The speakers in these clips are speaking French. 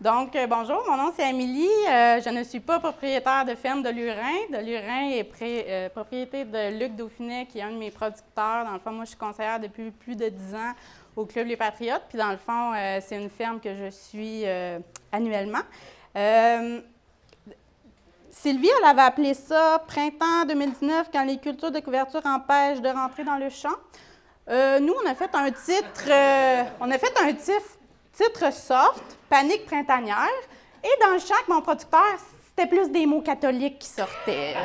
Donc, bonjour, mon nom c'est Amélie. Je ne suis pas propriétaire de ferme de Lurhin. De Lurhin est propriété de Luc Dauphinet, qui est un de mes producteurs. Dans le fond, moi, je suis conseillère depuis plus de 10 ans au Club Les Patriotes. Puis, dans le fond, c'est une ferme que je suis annuellement. Sylvie, elle avait appelé ça « Printemps 2019 quand les cultures de couverture empêchent de rentrer dans le champ ». Nous, on a fait un titre soft, panique printanière, et dans le champ, mon producteur, c'était plus des mots catholiques qui sortaient.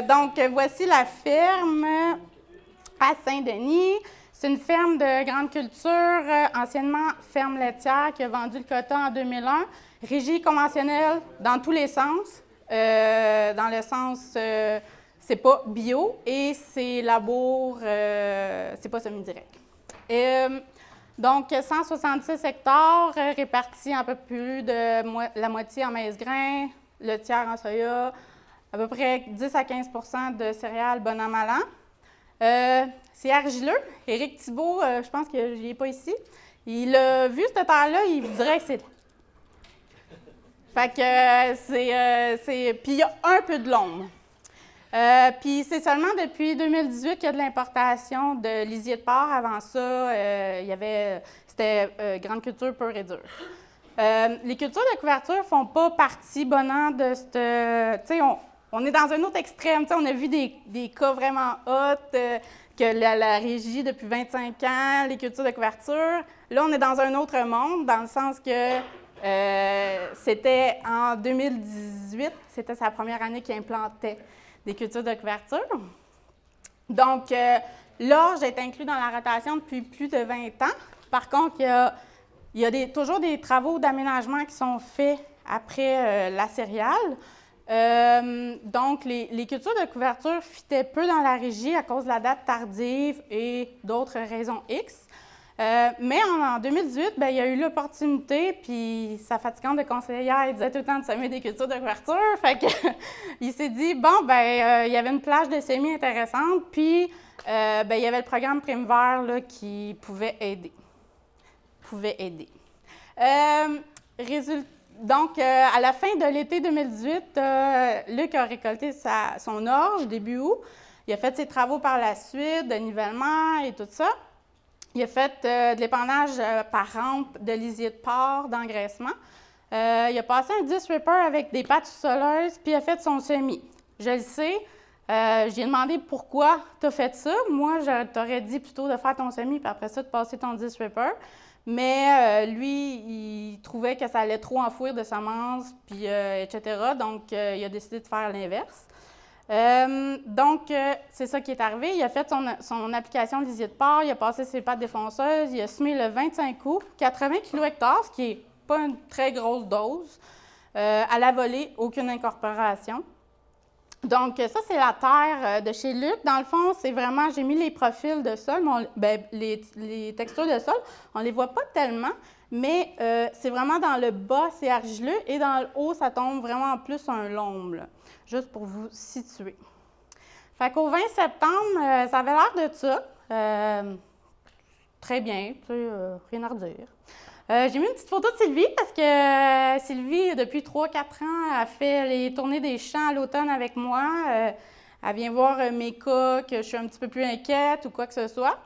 Donc, voici la ferme à Saint-Denis. C'est une ferme de grande culture, anciennement ferme laitière, qui a vendu le coton en 2001. Régie conventionnelle dans tous les sens. Dans le sens, c'est pas bio et c'est labour, c'est pas semi-direct. Donc, 166 hectares répartis un peu plus de la moitié en maïs-grain, le tiers en soya, à peu près 10 à 15 de céréales bon an, mal an. C'est argileux. Éric Thibault, je pense que je n'y ai pas ici. Il a vu cette terre-là, il vous dirait que c'est... Fait que puis il y a un peu de l'ombre. Puis c'est seulement depuis 2018 qu'il y a de l'importation de lisier de porc. Avant ça, c'était grande culture pure et dure. Les cultures de couverture ne font pas partie, bon an, de cette... Tu sais, on est dans un autre extrême. Tu sais, on a vu des cas vraiment hot, que la régie depuis 25 ans, les cultures de couverture. Là, on est dans un autre monde, dans le sens que c'était en 2018, c'était sa première année qu'il implantait des cultures de couverture. Donc, l'orge est inclus dans la rotation depuis plus de 20 ans. Par contre, il y a toujours des travaux d'aménagement qui sont faits après la céréale. Donc, les cultures de couverture fitaient peu dans la régie à cause de la date tardive et d'autres raisons X. Mais en 2018, il y a eu l'opportunité, puis sa fatigante de conseillère, il disait tout le temps de semer des cultures de couverture. Fait que il s'est dit, bon, il y avait une plage de semis intéressante, puis il y avait le programme Prime Vert là, qui pouvait aider. Donc, à la fin de l'été 2018, Luc a récolté son orge début août. Il a fait ses travaux par la suite, de nivellement et tout ça. Il a fait de l'épandage par rampe de lisier de porc, d'engraissement. Il a passé un 10 ripper avec des pattes sous-soleuses, puis il a fait son semis. Je le sais, j'ai demandé pourquoi tu as fait ça. Moi, je t'aurais dit plutôt de faire ton semis, puis après ça, de passer ton 10 ripper. Mais lui, il trouvait que ça allait trop enfouir de semences, puis etc. Donc, il a décidé de faire l'inverse. Donc, c'est ça qui est arrivé. Il a fait son application de lisier de porc, il a passé ses pattes défonceuses, il a semé le 25 août, 80 kg/hectare, ce qui n'est pas une très grosse dose. À la volée, aucune incorporation. Donc, ça, c'est la terre de chez Luc. Dans le fond, c'est vraiment, j'ai mis les profils de sol, les textures de sol, on ne les voit pas tellement, mais c'est vraiment dans le bas, c'est argileux, et dans le haut, ça tombe vraiment plus un lombe, là, juste pour vous situer. Fait qu'au 20 septembre, ça avait l'air de ça. Très bien, tu sais, rien à redire. J'ai mis une petite photo de Sylvie parce que Sylvie, depuis 3-4 ans, a fait les tournées des champs à l'automne avec moi. Elle vient voir mes cas, que je suis un petit peu plus inquiète ou quoi que ce soit.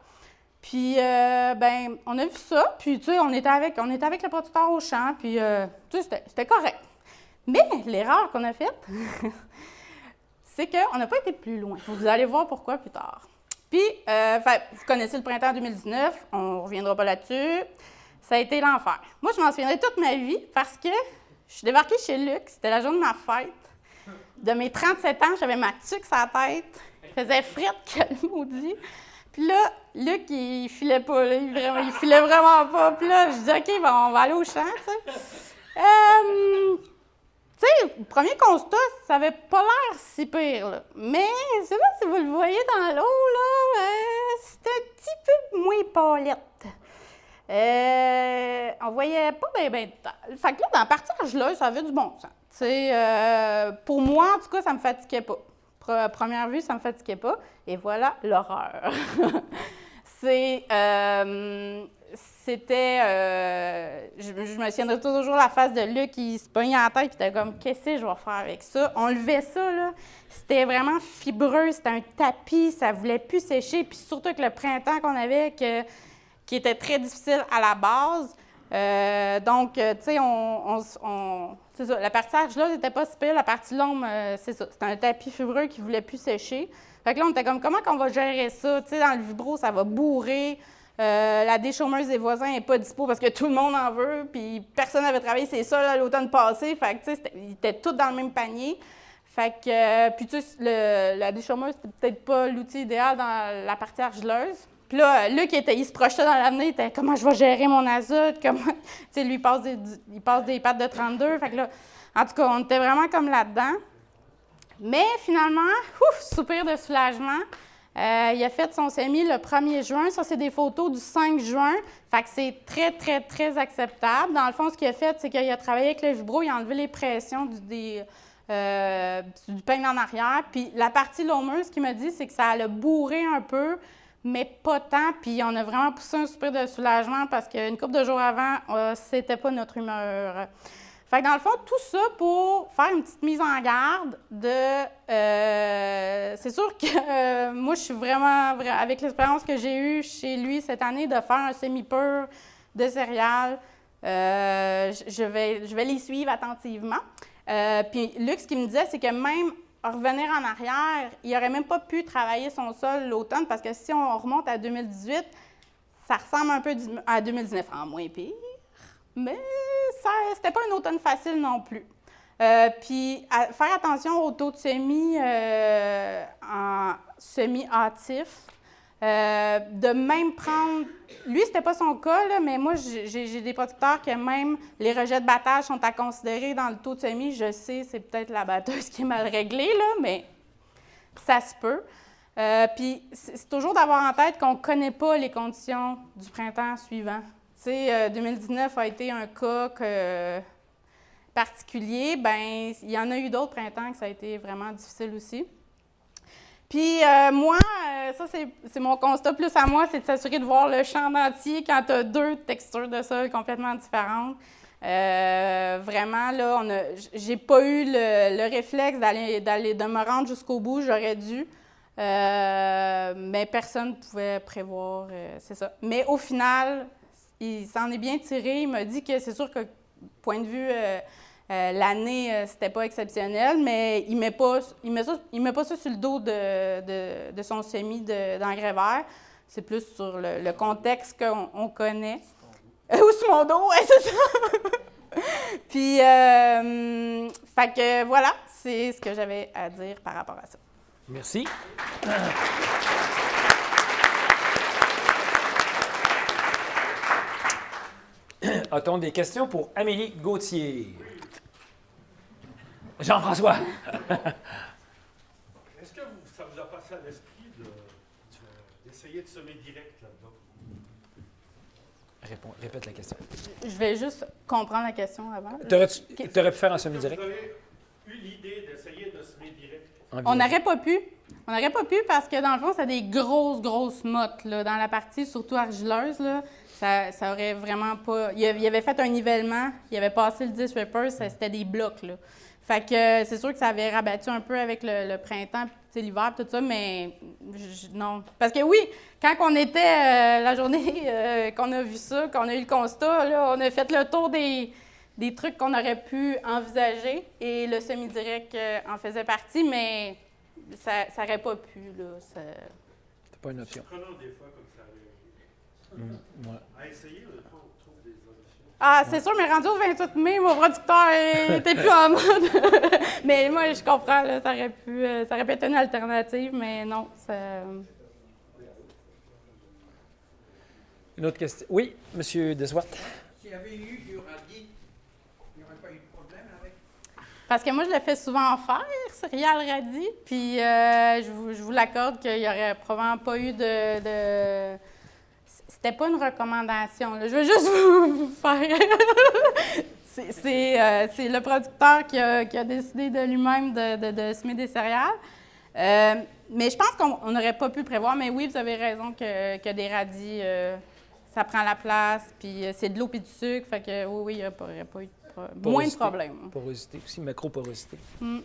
Puis, on a vu ça, puis, tu sais, on était avec le producteur au champ, puis, tu sais, c'était correct. Mais l'erreur qu'on a faite, c'est qu'on n'a pas été plus loin. Vous allez voir pourquoi plus tard. Puis, vous connaissez le printemps 2019, on ne reviendra pas là-dessus. Ça a été l'enfer. Moi, je m'en souviendrai toute ma vie parce que je suis débarquée chez Luc, c'était la journée de ma fête. De mes 37 ans, j'avais ma tuque sur la tête. Je faisais frette que le maudit. Puis là, Luc, il filait pas, là, il filait vraiment pas. Puis là, je dis, OK, on va aller au champ, tu sais. Tu sais, le premier constat, ça avait pas l'air si pire, là. Mais, je sais pas si vous le voyez dans l'eau, là, c'était un petit peu moins palette. On voyait pas bien de temps. Fait que là, dans la partie argileuse, ça avait du bon sens. Tu sais, pour moi, en tout cas, ça me fatiguait pas. Première vue, ça me fatiguait pas. Et voilà l'horreur. C'était, je me souviendrai toujours la face de Luc, il se pognait la tête, puis il était comme, qu'est-ce que je vais faire avec ça? On levait ça, là, c'était vraiment fibreux, c'était un tapis, ça voulait plus sécher, puis surtout avec le printemps qu'on avait, qui était très difficile à la base. Donc, tu sais, c'est ça, la partie argileuse n'était pas si pire, la partie longue, c'est ça, c'était un tapis fibreux qui voulait plus sécher. Fait que là, on était comme, comment qu'on va gérer ça? Tu sais, dans le vibro, ça va bourrer. La déchaumeuse des voisins n'est pas dispo parce que tout le monde en veut, puis personne n'avait travaillé ses sols l'automne passé. Fait que, tu sais, ils étaient tous dans le même panier. Fait que, puis tu sais, la déchaumeuse, c'était peut-être pas l'outil idéal dans la partie argileuse. Puis là, Luc, il se projetait dans l'avenir, il était « Comment je vais gérer mon azote? » Tu sais, lui, il passe des pattes de 32. Fait que là, en tout cas, on était vraiment comme là-dedans. Mais finalement, soupir de soulagement. Il a fait son semis le 1er juin. Ça, c'est des photos du 5 juin. Fait que c'est très, très, très acceptable. Dans le fond, ce qu'il a fait, c'est qu'il a travaillé avec le vibro, il a enlevé les pressions du peigne en arrière. Puis la partie lomeuse, ce qu'il m'a dit, c'est que ça allait bourrer un peu, mais pas tant. Puis on a vraiment poussé un soupir de soulagement parce qu'une couple de jours avant, c'était pas notre humeur. Fait que dans le fond, tout ça pour faire une petite mise en garde c'est sûr que moi, je suis vraiment, avec l'expérience que j'ai eue chez lui cette année, de faire un semi-pur de céréales, je vais les suivre attentivement. Puis Luc, ce qu'il me disait, c'est que même revenir en arrière, il n'aurait même pas pu travailler son sol l'automne parce que si on remonte à 2018, ça ressemble un peu à 2019, en moins pire, mais c'était pas un automne facile non plus. Puis, faire attention au taux de semis en semi-hâtif. De même prendre... Lui, c'était pas son cas, là, mais moi, j'ai des producteurs que même les rejets de battage sont à considérer dans le taux de semis. Je sais, c'est peut-être la batteuse qui est mal réglée, là, mais ça se peut. Puis, c'est toujours d'avoir en tête qu'on ne connaît pas les conditions du printemps suivant. Tu sais, 2019 a été un cas particulier. Bien, il y en a eu d'autres printemps que ça a été vraiment difficile aussi. Puis moi, ça c'est mon constat plus à moi, c'est de s'assurer de voir le champ entier quand tu as deux textures de sol complètement différentes. Vraiment, là, j'ai pas eu le réflexe de me rendre jusqu'au bout, j'aurais dû. Mais personne ne pouvait prévoir, c'est ça. Mais au final, il s'en est bien tiré. Il m'a dit que c'est sûr que, point de vue l'année, c'était pas exceptionnel, mais il met pas ça sur le dos de son semis d'engrais vert. C'est plus sur le contexte qu'on connaît. Ou sur mon dos, ouais, c'est ça! Puis, fait que voilà, c'est ce que j'avais à dire par rapport à ça. Merci. A-t-on des questions pour Amélie Gauthier? Jean-François. Est-ce que ça vous a passé à l'esprit d'essayer de semer direct là-dedans? Répète la question. Je vais juste comprendre la question avant. T'aurais pu faire un semi direct? Vous avez eu l'idée d'essayer de semer direct? On n'aurait pas pu. On n'aurait pas pu parce que, dans le fond, c'est des grosses mottes, là, dans la partie, surtout argileuse, là. Ça aurait vraiment pas... Il avait fait un nivellement, il avait passé le 10 Ripper, c'était des blocs, là. Fait que c'est sûr que ça avait rabattu un peu avec le printemps, l'hiver, tout ça, mais non. Parce que oui, quand on était la journée qu'on a vu ça, qu'on a eu le constat, là, on a fait le tour des trucs qu'on aurait pu envisager et le semi-direct en faisait partie, mais ça n'aurait pas pu, là. C'était pas une option. C'est prenant des fois comme ça. Ouais. À essayer, des fois, on trouve des solutions. Ah, c'est sûr, mais rendu au 28 mai, mon producteur était plus en mode. Mais moi, je comprends, là, ça aurait pu être une alternative, mais non. Une autre question? Oui, M. Deswart. S'il y avait eu du radis, il n'y aurait pas eu de problème avec? Parce que moi, je le fais souvent faire, céréales radis, puis je vous l'accorde qu'il n'y aurait probablement pas eu de... C'était pas une recommandation, là. Je veux juste vous faire... c'est le producteur qui a décidé de lui-même de semer des céréales. Mais je pense qu'on n'aurait pas pu prévoir. Mais oui, vous avez raison que des radis, ça prend la place. Puis c'est de l'eau et du sucre. Fait que oui, il n'y aurait pas eu moins de problèmes. Porosité aussi, macroporosité. Mm.